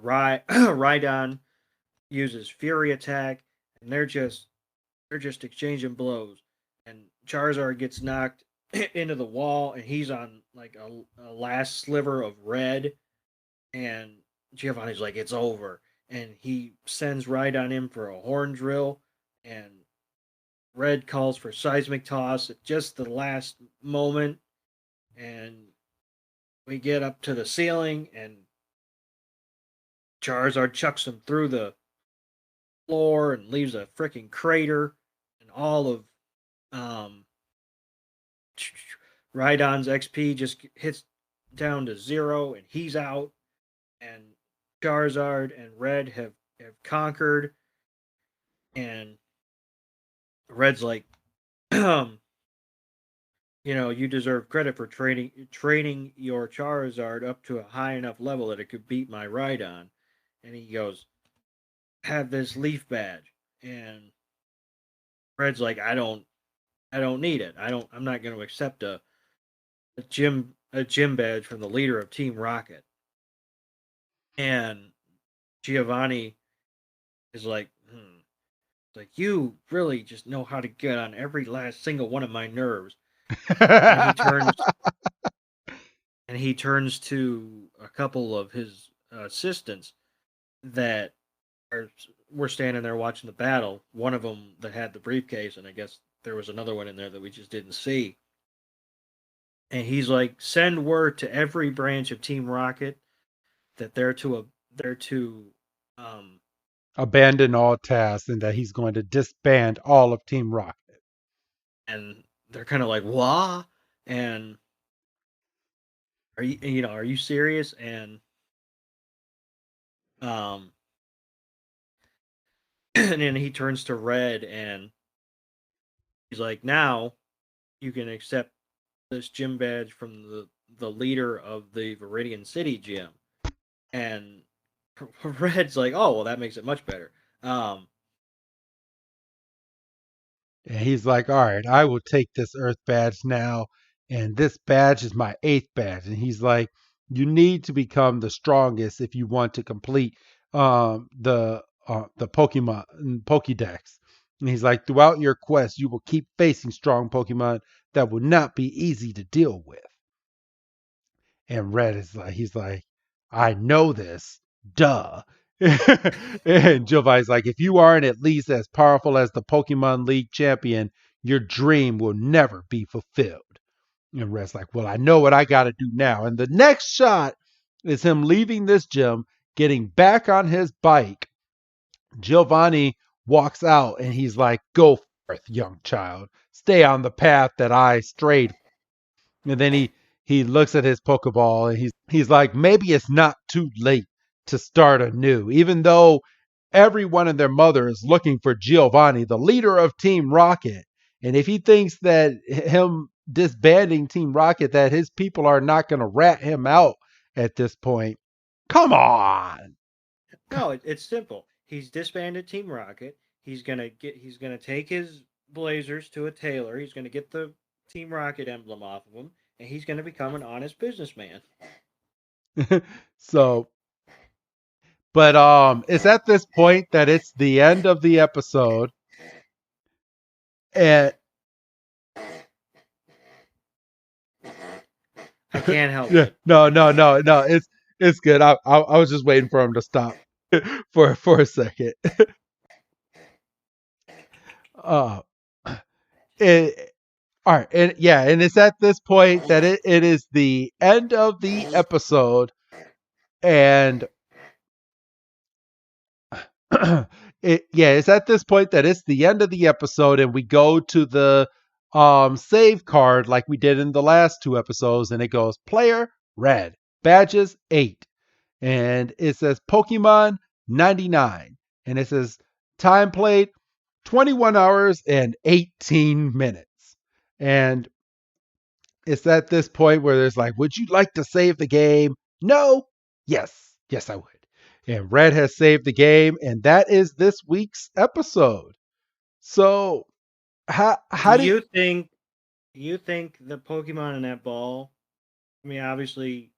Rhydon uses Fury Attack, and they're just exchanging blows. And Charizard gets knocked into the wall, and he's on like a last sliver of red. And Giovanni's like, it's over. And he sends Rhydon in for a horn drill, and Red calls for Seismic Toss at just the last moment. And we get up to the ceiling, and Charizard chucks him through the floor and leaves a freaking crater, and all of Rhydon's XP just hits down to 0, and he's out. And Charizard and Red have conquered, and Red's like, you deserve credit for training your Charizard up to a high enough level that it could beat my Rhydon. And he goes, have this leaf badge. And Red's like, I don't need it. I'm not going to accept a gym badge from the leader of Team Rocket. And Giovanni is like, It's like, you really just know how to get on every last single one of my nerves. And he turns to a couple of his assistants that were standing there watching the battle. One of them that had the briefcase, and I guess there was another one in there that we just didn't see. And he's like, send word to every branch of Team Rocket that they're to abandon all tasks, and that he's going to disband all of Team Rocket. And they're kind of like, what? And are you serious? And and then he turns to Red, and he's like, now you can accept this gym badge from the leader of the Viridian City gym. And Red's like, oh, well, that makes it much better. And he's like, all right, I will take this Earth badge now, and this badge is my 8th badge. And he's like, you need to become the strongest if you want to complete the Pokemon Pokédex. And he's like, throughout your quest, you will keep facing strong Pokemon that will not be easy to deal with. And Red is like, he's like, I know this, duh. And Giovanni's like, if you aren't at least as powerful as the Pokemon League champion, your dream will never be fulfilled. And Red's like, well, I know what I got to do now. And the next shot is him leaving this gym, getting back on his bike. Giovanni walks out and he's like, go forth, young child. Stay on the path that I strayed. And then he looks at his Pokeball and he's like, maybe it's not too late to start anew, even though everyone and their mother is looking for Giovanni, the leader of Team Rocket. And if he thinks that him disbanding Team Rocket, that his people are not going to rat him out at this point, come on. No, it's simple. He's disbanded Team Rocket. He's gonna take his blazers to a tailor. He's gonna get the Team Rocket emblem off of him, and he's gonna become an honest businessman. So, but it's at this point that it's the end of the episode, and I can't help yeah, it. no, it's good. I was just waiting for him to stop for a second. It, all right, and yeah, and it's at this point that it is the end of the episode, and it's at this point that it's the end of the episode, and we go to the save card like we did in the last two episodes, and it goes player red, badges 8, and it says Pokemon 99, and it says time played 21 hours and 18 minutes. And it's at this point where there's like, would you like to save the game? No? Yes, I would. And Red has saved the game, and that is this week's episode. So, how do you think the Pokemon in that ball? I mean, obviously,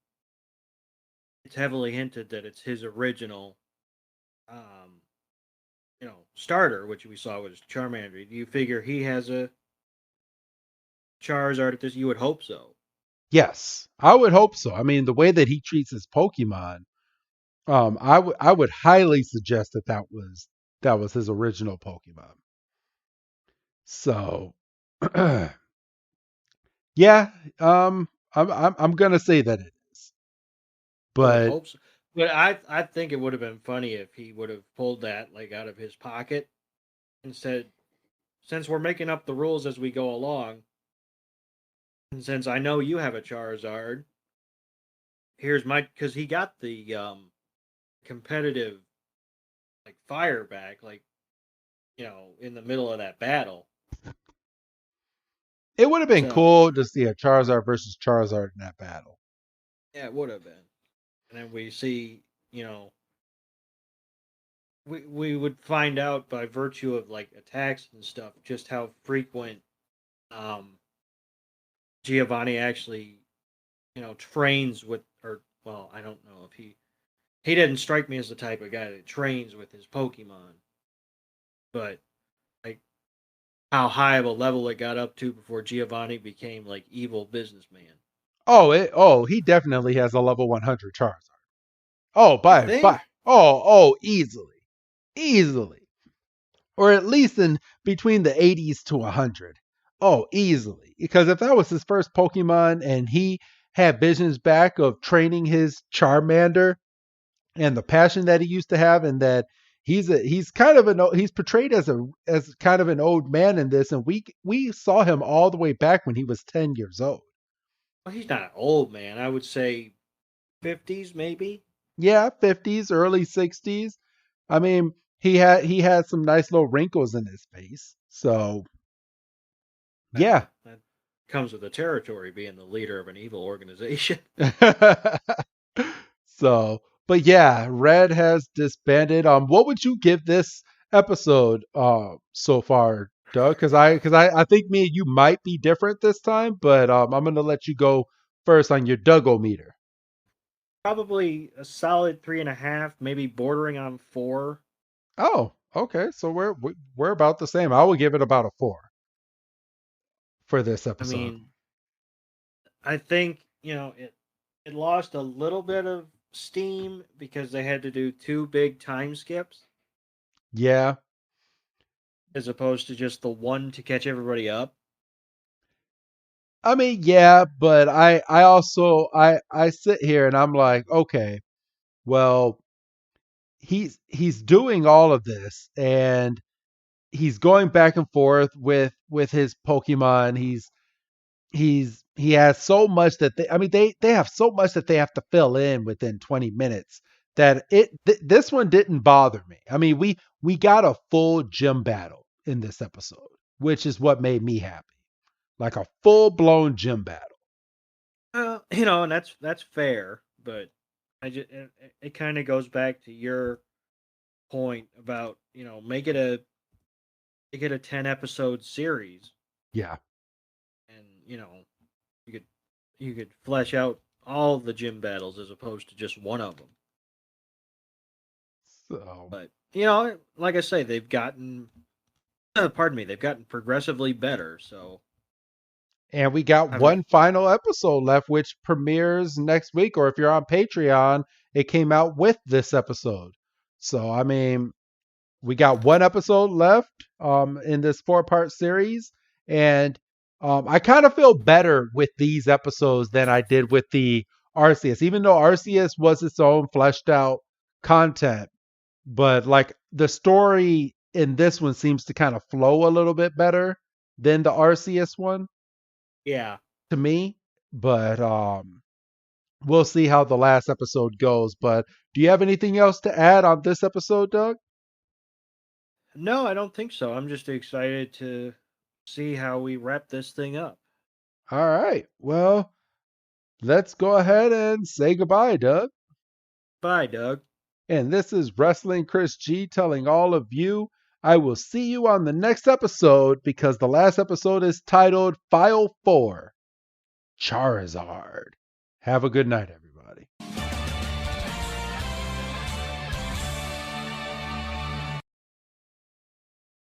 it's heavily hinted that it's his original, starter, which we saw was Charmander. Do you figure he has a Charizard at this? You would hope so. Yes, I would hope so. I mean, the way that he treats his Pokemon, I would highly suggest that was his original Pokemon. So, yeah, I'm gonna say that it is, but hope so. But I think it would have been funny if he would have pulled that like out of his pocket and said, "Since we're making up the rules as we go along, and since I know you have a Charizard, here's my," because he got the competitive like fire back, like in the middle of that battle. it would have been cool to see a Charizard versus Charizard in that battle. Yeah, it would have been. And then we see, we would find out by virtue of like attacks and stuff just how frequent Giovanni actually, trains with, or well, I don't know if he didn't strike me as the type of guy that trains with his Pokemon, but like how high of a level it got up to before Giovanni became like evil businessman. He definitely has a level 100 Charizard. Easily, or at least in between the 80s to 100. Oh, easily, because if that was his first Pokemon and he had visions back of training his Charmander and the passion that he used to have, and that he's portrayed as kind of an old man in this, and we saw him all the way back when he was 10 years old. Well, he's not an old man. I would say 50s, maybe. Yeah, 50s, early 60s. I mean, he had some nice little wrinkles in his face. So, yeah. That comes with the territory, being the leader of an evil organization. So, but yeah, Red has disbanded. What would you give this episode so far, Doug? Because I think me and you might be different this time, but I'm gonna let you go first on your Duggo-meter. Probably a solid 3.5, maybe bordering on 4. Oh, okay. So we're about the same. I would give it about a 4 for this episode. I mean, I think it lost a little bit of steam because they had to do 2 big time skips Yeah. as opposed to just the one to catch everybody up. I mean, yeah, but I also I sit here and I'm like, okay, well, he's doing all of this and he's going back and forth with his Pokemon. He has so much that they have so much that they have to fill in within 20 minutes that this one didn't bother me. I mean, we got a full gym battle in this episode, which is what made me happy. Like a full-blown gym battle. And that's fair, but it kind of goes back to your point about make it a 10 episode series, Yeah. and you could you could flesh out all the gym battles as opposed to just one of them. So, But like I say, they've gotten pardon me, they've gotten progressively better. So and we got I mean, one final episode left, which premieres next week. Or if you're on Patreon, it came out with this episode. So, I mean, we got one episode left in this 4-part series. And I kind of feel better with these episodes than I did with the Arceus, even though Arceus was its own fleshed out content. But like the story in this one seems to kind of flow a little bit better than the Arceus one yeah. to me. But we'll see how the last episode goes. But do you have anything else to add on this episode, Doug? No, I don't think so. I'm just excited to see how we wrap this thing up. All right. Well, let's go ahead and say goodbye, Doug. Bye, Doug. And this is Wrestling Chris G telling all of you I will see you on the next episode because the last episode is titled File 4 Charizard. Have a good night, everyone.